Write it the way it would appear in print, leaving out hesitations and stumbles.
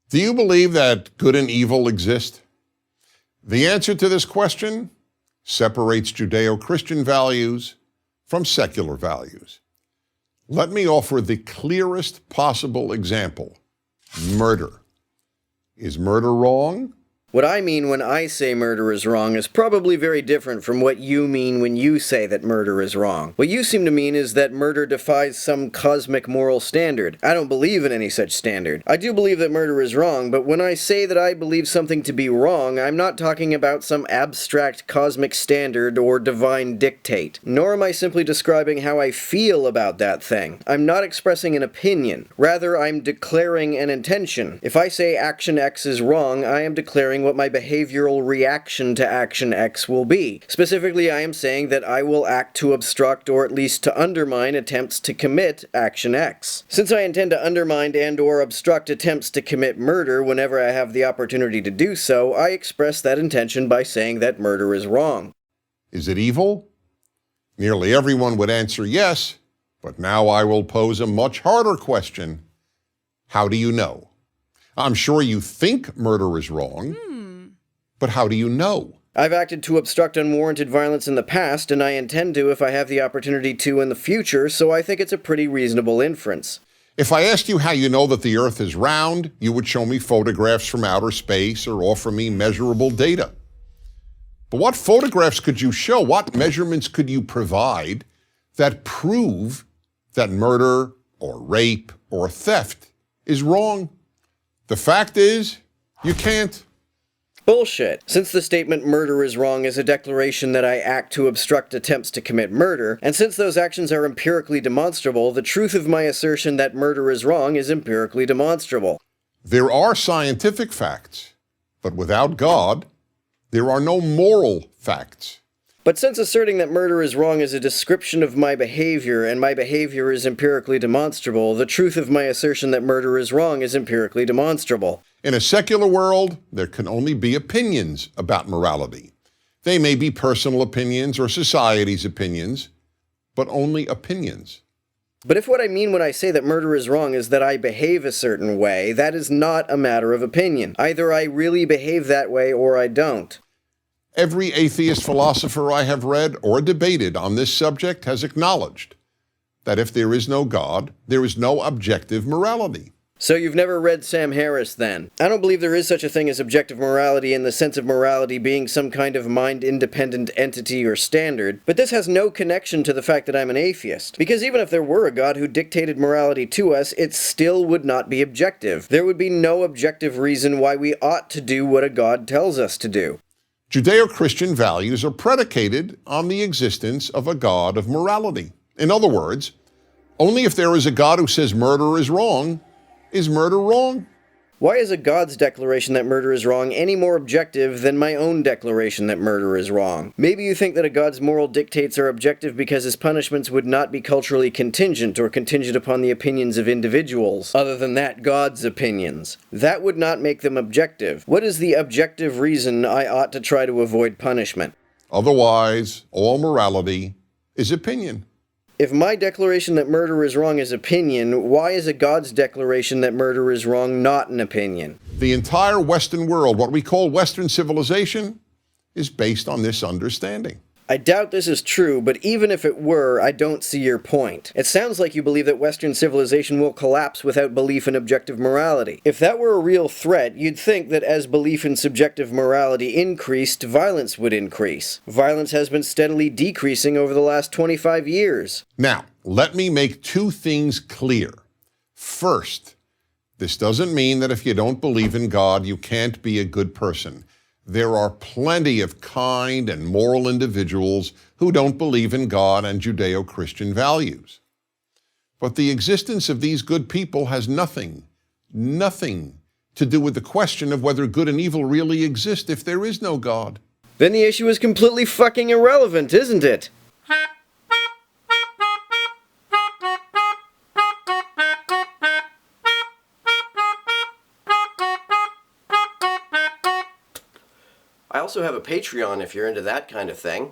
Do you believe that good and evil exist? The answer to this question separates Judeo-Christian values from secular values. Let me offer the clearest possible example: murder. Is murder wrong? What I mean when I say murder is wrong is probably very different from what you mean when you say that murder is wrong. What you seem to mean is that murder defies some cosmic moral standard. I don't believe in any such standard. I do believe that murder is wrong, but when I say that I believe something to be wrong, I'm not talking about some abstract cosmic standard or divine dictate. Nor am I simply describing how I feel about that thing. I'm not expressing an opinion. Rather, I'm declaring an intention. If I say action X is wrong, I am declaring what my behavioral reaction to action X will be. Specifically, I am saying that I will act to obstruct or at least to undermine attempts to commit action X. Since I intend to undermine and/or obstruct attempts to commit murder whenever I have the opportunity to do so, I express that intention by saying that murder is wrong. Is it evil? Nearly everyone would answer yes, but now I will pose a much harder question. How do you know? I'm sure you think murder is wrong, but how do you know? I've acted to obstruct unwarranted violence in the past, and I intend to if I have the opportunity to in the future, so I think it's a pretty reasonable inference. If I asked you how you know that the Earth is round, you would show me photographs from outer space or offer me measurable data. But what photographs could you show? What measurements could you provide that prove that murder or rape or theft is wrong? The fact is, you can't. Bullshit. Since the statement murder is wrong is a declaration that I act to obstruct attempts to commit murder, and since those actions are empirically demonstrable, the truth of my assertion that murder is wrong is empirically demonstrable. There are scientific facts, but without God, there are no moral facts. But since asserting that murder is wrong is a description of my behavior, and my behavior is empirically demonstrable, the truth of my assertion that murder is wrong is empirically demonstrable. In a secular world, there can only be opinions about morality. They may be personal opinions or society's opinions, but only opinions. But if what I mean when I say that murder is wrong is that I behave a certain way, that is not a matter of opinion. Either I really behave that way or I don't. Every atheist philosopher I have read or debated on this subject has acknowledged that if there is no God, there is no objective morality. So you've never read Sam Harris, then? I don't believe there is such a thing as objective morality in the sense of morality being some kind of mind-independent entity or standard, but this has no connection to the fact that I'm an atheist. Because even if there were a God who dictated morality to us, it still would not be objective. There would be no objective reason why we ought to do what a God tells us to do. Judeo-Christian values are predicated on the existence of a God of morality. In other words, only if there is a God who says murder is wrong, is murder wrong? Why is a God's declaration that murder is wrong any more objective than my own declaration that murder is wrong? Maybe you think that a God's moral dictates are objective because his punishments would not be culturally contingent or contingent upon the opinions of individuals. Other than that, God's opinions. That would not make them objective. What is the objective reason I ought to try to avoid punishment? Otherwise, all morality is opinion. If my declaration that murder is wrong is opinion, why is a God's declaration that murder is wrong not an opinion? The entire Western world, what we call Western civilization, is based on this understanding. I doubt this is true, but even if it were, I don't see your point. It sounds like you believe that Western civilization will collapse without belief in objective morality. If that were a real threat, you'd think that as belief in subjective morality increased, violence would increase. Violence has been steadily decreasing over the last 25 years. Now, let me make two things clear. First, this doesn't mean that if you don't believe in God, you can't be a good person. There are plenty of kind and moral individuals who don't believe in God and Judeo-Christian values. But the existence of these good people has nothing to do with the question of whether good and evil really exist if there is no God. Then the issue is completely fucking irrelevant, isn't it? I also have a Patreon if you're into that kind of thing.